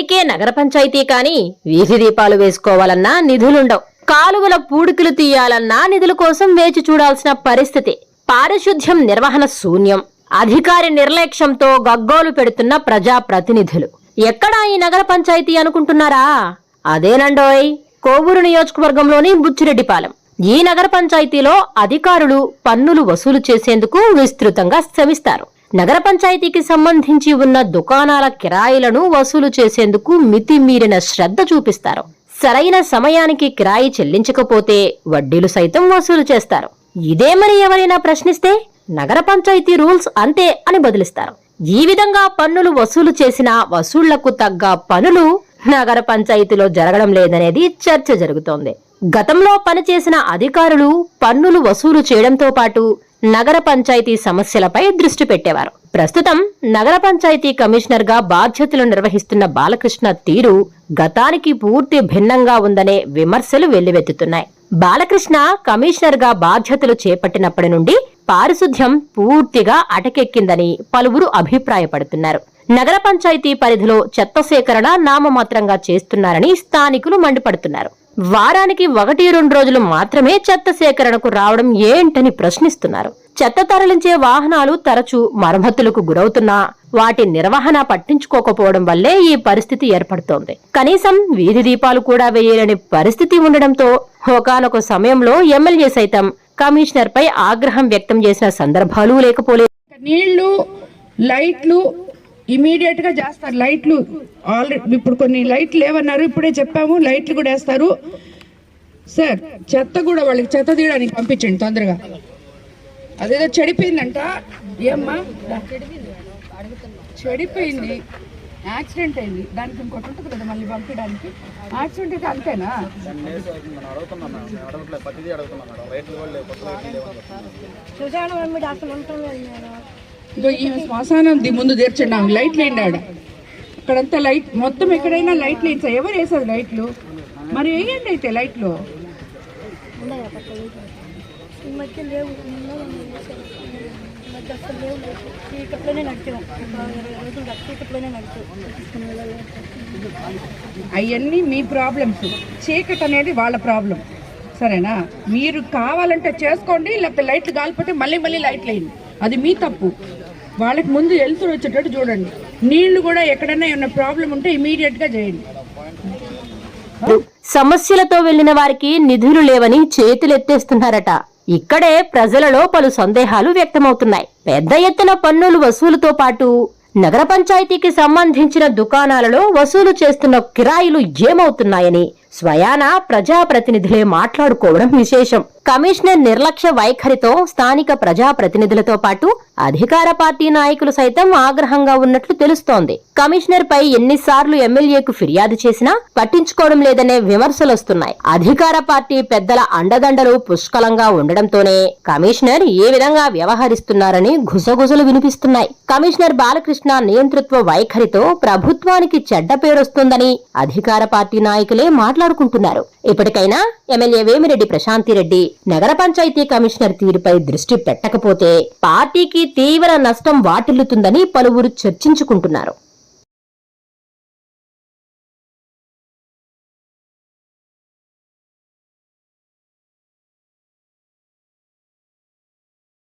దేనికే నగర పంచాయతీ కాని వీధి దీపాలు వేసుకోవాలన్నా నిధులుండవు. కాలువల పూడికలు తీయాలన్నా నిధుల కోసం వేచి చూడాల్సిన పరిస్థితి. పారిశుద్ధ్యం నిర్వహణ శూన్యం. అధికారి నిర్లక్ష్యంతో గగ్గోలు పెడుతున్న ప్రజాప్రతినిధులు. ఎక్కడా ఈ నగర పంచాయతీ అనుకుంటున్నారా? అదేనండోయ్, కోవూరు నియోజకవర్గంలోని బుచ్చిరెడ్డిపాలెం. ఈ నగర పంచాయతీలో అధికారులు పన్నులు వసూలు చేసేందుకు విస్తృతంగా శ్రమిస్తారు. నగర పంచాయతీకి సంబంధించి ఉన్న దుకాణాల కిరాయిలను వసూలు చేసేందుకు మితిమీరిన శ్రద్ధ చూపిస్తారు. సరైన సమయానికి కిరాయి చెల్లించకపోతే వడ్డీలు సైతం వసూలు చేస్తారు. ఇదేమని ఎవరైనా ప్రశ్నిస్తే నగర పంచాయతీ రూల్స్ అంతే అని బదిలిస్తారు. ఈ విధంగా పన్నులు వసూలు చేసిన వసూళ్లకు తగ్గ పనులు నగర పంచాయతీలో జరగడం లేదనేది చర్చ జరుగుతోంది. గతంలో పనిచేసిన అధికారులు పన్నులు వసూలు చేయడంతో పాటు నగర పంచాయతీ సమస్యలపై దృష్టి పెట్టేవారు. ప్రస్తుతం నగర పంచాయతీ కమిషనర్ గా బాధ్యతలు నిర్వహిస్తున్న బాలకృష్ణ తీరు గతానికి పూర్తి భిన్నంగా ఉందనే విమర్శలు వెల్లువెత్తుతున్నాయి. బాలకృష్ణ కమిషనర్ గా బాధ్యతలు చేపట్టినప్పటి నుండి పారిశుద్ధ్యం పూర్తిగా అటకెక్కిందని పలువురు అభిప్రాయపడుతున్నారు. నగర పంచాయతీ పరిధిలో చెత్త సేకరణ నామమాత్రంగా చేస్తున్నారని స్థానికులు మండిపడుతున్నారు. వారానికి 1-2 రోజులు మాత్రమే చెత్త సేకరణకు రావడం ఏంటని ప్రశ్నిస్తున్నారు. చెత్త తరలించే వాహనాలు తరచూ మరమ్మతులకు గురవుతున్నా వాటి నిర్వహణ పట్టించుకోకపోవడం వల్లే ఈ పరిస్థితి ఏర్పడుతోంది. కనీసం వీధి దీపాలు కూడా వేయలేని పరిస్థితి ఉండడంతో ఒకానొక సమయంలో ఎమ్మెల్యే సైతం కమిషనర్ పై ఆగ్రహం వ్యక్తం చేసిన సందర్భాలు లేకపోలేదు. నీళ్లు, లైట్లు ఇమీడియట్ గా చేస్తారు. లైట్లు ఆల్రెడీ ఇప్పుడు కొన్ని లైట్లు లేవన్నారు, ఇప్పుడే చెప్పాము, లైట్లు కూడా వేస్తారు సార్. చెత్త కూడా వాళ్ళకి చెత్త తీయడానికి పంపించండి తొందరగా. అదేదో చెడిపోయిందంట. ఏమ్మా చెడిపోయింది, యాక్సిడెంట్ అయింది, దానికి ఇంకోటి ఉంటుంది కదా మళ్ళీ పంపించడానికి. యాక్సిడెంట్ అయితే అంతేనా? ఇదో ఈ శ్మశానం ముందు తెరచండి, లైట్లు వేయండి. ఆడ అక్కడంతా లైట్ మొత్తం ఎక్కడైనా లైట్లు వేసా. ఎవరు వేసారు లైట్లు? మరి వేయండి అయితే లైట్లు. అవన్నీ మీ ప్రాబ్లమ్స్, చీకటి అనేది వాళ్ళ ప్రాబ్లం. సరేనా? మీరు కావాలంటే చేసుకోండి, లేకపోతే లైట్లు కాలిపోతే మళ్ళీ లైట్లు వేయండి. అది మీ తప్పు. వాళ్ళకి ముందు వెళ్తూ వచ్చేటట్టు చూడండి. నీళ్లు కూడా ఎక్కడైనా ఏమైనా ప్రాబ్లం ఉంటే ఇమీడియట్ గా చేయండి. సమస్యలతో వెళ్లిన వారికి నిధులు లేవని చేతులెత్తేస్తున్నారట. ఇక్కడే ప్రజలలో పలు సందేహాలు వ్యక్తమవుతున్నాయి. పెద్ద ఎత్తున పన్నులు వసూలుతో పాటు నగర పంచాయతీకి సంబంధించిన దుకాణాలలో వసూలు చేస్తున్న కిరాయిలు ఏమవుతున్నాయని స్వయాన ప్రజాప్రతినిధులే మాట్లాడుకోవడం విశేషం. కమిషనర్ నిర్లక్ష్య వైఖరితో స్థానిక ప్రజాప్రతినిధులతో పాటు అధికార పార్టీ నాయకులు సైతం ఆగ్రహంగా ఉన్నట్లు తెలుస్తోంది. కమిషనర్ పై ఎన్నిసార్లు ఎమ్మెల్యేకు ఫిర్యాదు చేసినా పట్టించుకోవడం లేదనే విమర్శలొస్తున్నాయి. అధికార పార్టీ పెద్దల అండదండలు పుష్కలంగా ఉండడంతోనే కమిషనర్ ఏ విధంగా వ్యవహరిస్తున్నారని గుసగుసలు వినిపిస్తున్నాయి. కమిషనర్ బాలకృష్ణ నియంతృత్వ వైఖరితో ప్రభుత్వానికి చెడ్డ పేరొస్తుందని అధికార పార్టీ నాయకులే మాట్లాడుకుంటున్నారు. ఇప్పటికైనా ఎమ్మెల్యే వేమిరెడ్డి ప్రశాంతిరెడ్డి నగర పంచాయతీ కమిషనర్ తీరుపై దృష్టి పెట్టకపోతే పార్టీకి తీవ్ర నష్టం వాటిల్లుతుందని పలువురు చర్చించుకుంటున్నారు.